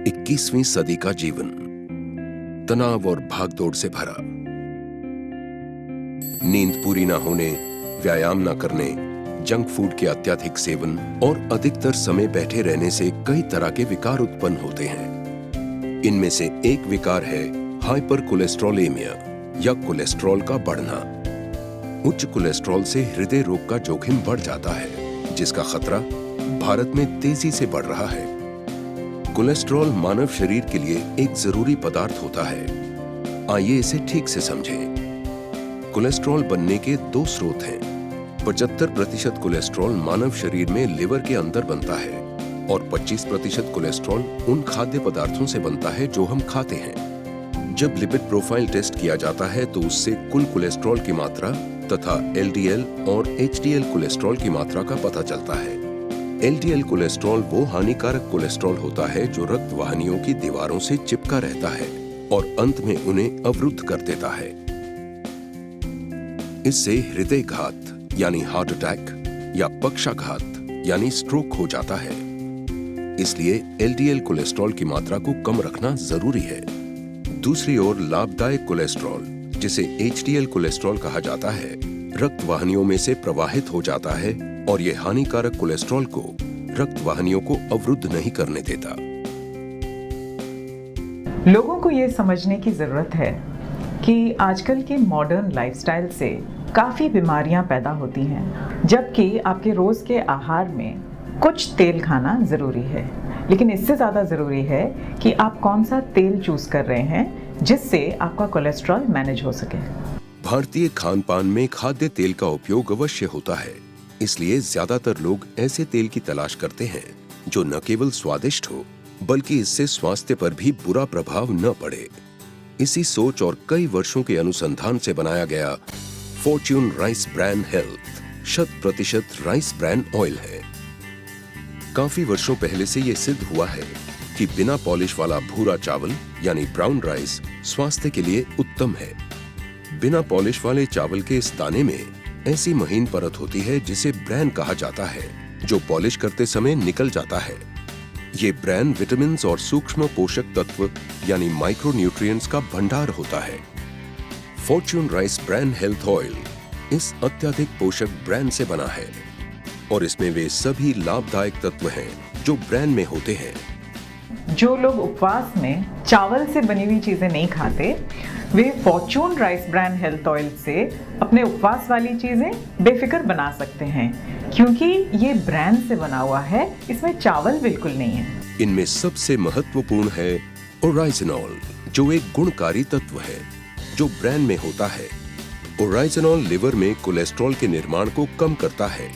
21वीं सदी का जीवन तनाव और भागदौड़ से भरा। नींद पूरी ना होने, व्यायाम ना करने, जंक फूड के अत्यधिक सेवन और अधिकतर समय बैठे रहने से कई तरह के विकार उत्पन्न होते हैं। इनमें से एक विकार है हाइपर कोलेस्ट्रोलेमिया या कोलेस्ट्रॉल का बढ़ना। उच्च कोलेस्ट्रॉल से हृदय रोग का जोखिम बढ़ जाता है, जिसका खतरा भारत में तेजी से बढ़ रहा है। कोलेस्ट्रॉल मानव शरीर के लिए एक जरूरी पदार्थ होता है। आइए इसे ठीक से समझें। कोलेस्ट्रॉल बनने के दो स्रोत हैं। 75% कोलेस्ट्रॉल मानव शरीर में लिवर के अंदर बनता है और 25% कोलेस्ट्रॉल उन खाद्य पदार्थों से बनता है जो हम खाते हैं। जब लिपिड प्रोफाइल टेस्ट किया जाता है तो उससे कुल कोलेस्ट्रॉल की मात्रा तथा एलडीएल और एचडीएल कोलेस्ट्रॉल की मात्रा का पता चलता है। एलडीएल कोलेस्ट्रॉल वो हानिकारक कोलेस्ट्रॉल होता है जो रक्त वाहिनियों की दीवारों से चिपका रहता है और अंत में उन्हें अवरुद्ध कर देता है। इससे हृदय घात यानी हार्ट अटैक या पक्षाघात यानी स्ट्रोक हो जाता है। इसलिए एलडीएल कोलेस्ट्रॉल की मात्रा को कम रखना जरूरी है। दूसरी ओर लाभदायक कोलेस्ट्रॉल, जिसे एचडीएल कोलेस्ट्रॉल कहा जाता है, रक्त वाहिनियों में से प्रवाहित हो जाता है और ये हानिकारक कोलेस्ट्रॉल को रक्त वाहिनियों को अवरुद्ध नहीं करने देता। लोगों को ये समझने की जरूरत है कि आजकल के मॉडर्न लाइफस्टाइल से काफी बीमारियां पैदा होती हैं, जबकि आपके रोज के आहार में कुछ तेल खाना जरूरी है। लेकिन इससे ज्यादा जरूरी है कि आप कौन सा तेल चूज कर रहे हैं जिससे आपका कोलेस्ट्रॉल मैनेज हो सके। भारतीय खान पान में खाद्य तेल का उपयोग अवश्य होता है, इसलिए ज्यादातर लोग ऐसे तेल की तलाश करते हैं जो न केवल स्वादिष्ट हो बल्कि इससे स्वास्थ्य पर भी बुरा प्रभाव न पड़े। इसी सोच और कई वर्षों के अनुसंधान से बनाया गया Fortune rice bran health 100% rice bran oil है। काफी वर्षों पहले से ये सिद्ध हुआ है कि बिना पॉलिश वाला भूरा चावल यानी ब्राउन राइस स्वास्थ्य के लिए उत्तम है। बिना पॉलिश वाले चावल के इस दाने में ऐसी महीन परत होती है जिसे ब्रैन कहा जाता है, जो पॉलिश करते समय निकल जाता है। ये ब्रैन विटामिन्स और सूक्ष्म पोषक तत्व यानी माइक्रो न्यूट्रिएंट्स का भंडार होता है। Fortune rice bran health oil इस अत्यधिक पोषक ब्रैन से बना है और इसमें वे सभी लाभदायक तत्व हैं जो ब्रैन में होते हैं। जो लोग उपवास में चावल से बनी हुई चीजें नहीं खाते, वे Fortune rice bran health oil से अपने उपवास वाली चीजें बेफिक्र बना सकते हैं, क्योंकि ये ब्रैन से बना हुआ है, इसमें चावल बिल्कुल नहीं है। इनमें सबसे महत्वपूर्ण है ओराइज़ेनॉल, जो एक गुणकारी तत्व है जो ब्रैन में होता है। ओराइज़ेनॉल लिवर में कोलेस्ट्रॉल के निर्माण को कम करता है।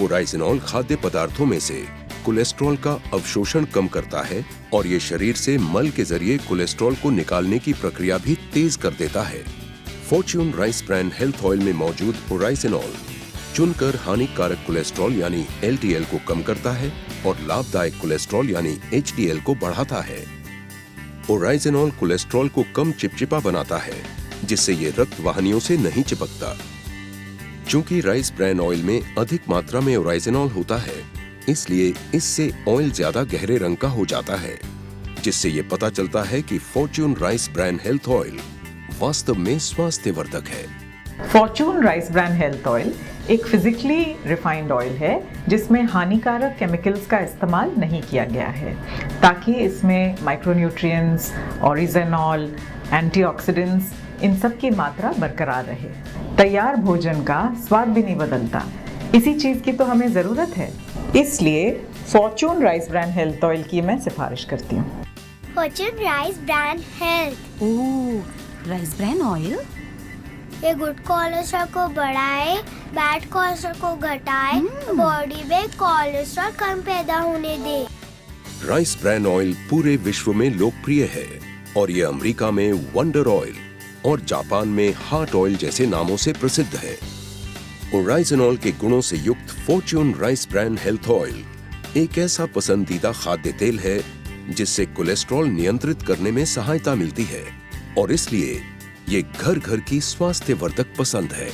ओराइज़ेनॉल खाद्य पदार्थों में से कोलेस्ट्रॉल का अवशोषण कम करता है और ये शरीर से मल के जरिए कोलेस्ट्रॉल को निकालने की प्रक्रिया भी तेज कर देता है। Fortune rice bran health oil में मौजूद ओराइज़ेनॉल चुनकर हानिकारक कोलेस्ट्रॉल यानी एलडीएल को कम करता है और लाभदायक कोलेस्ट्रॉल यानी एचडीएल को बढ़ाता है। ओराइज़ेनॉल कोलेस्ट्रॉल को कम चिपचिपा बनाता है, जिससे ये रक्त वाहिनियों से नहीं चिपकता। चूंकि राइस ब्रैन ऑयल में अधिक मात्रा में ओराइज़ेनॉल होता है, इसलिए इससे ऑयल ज्यादा गहरे रंग का हो जाता है, जिससे ये पता चलता है कि Fortune rice bran health oil वास्तव में स्वास्थ्यवर्धक है। Fortune rice bran health oil एक फिजिकली रिफाइंड ऑयल है जिसमें हानिकारक केमिकल्स का इस्तेमाल नहीं किया गया है, ताकि इसमें माइक्रोन्यूट्रिएंट्स, ओरिजेनॉल, एंटीऑक्सीडेंट्स इन सब की मात्रा बरकरार रहे। तैयार भोजन का स्वाद भी नहीं बदलता, इसी चीज की तो हमें जरूरत है। इसलिए Fortune rice bran health oil की मैं सिफारिश करती हूँ। Fortune rice bran health. Oh, rice bran oil ये गुड कोलेस्ट्रॉल को बढ़ाए, बैड कोलेस्ट्रॉल को घटाए, बॉडी में कोलेस्ट्रॉल कम पैदा होने दे। राइस ब्रैन ऑयल पूरे विश्व में लोकप्रिय है और ये अमेरिका में वंडर ऑयल और जापान में हार्ट ऑयल जैसे नामों से प्रसिद्ध है। ओराइज़ेनॉल के गुणों से युक्त Fortune rice bran health oil एक ऐसा पसंदीदा खाद्य तेल है जिससे कोलेस्ट्रॉल नियंत्रित करने में सहायता मिलती है और इसलिए ये घर घर की स्वास्थ्यवर्धक पसंद है।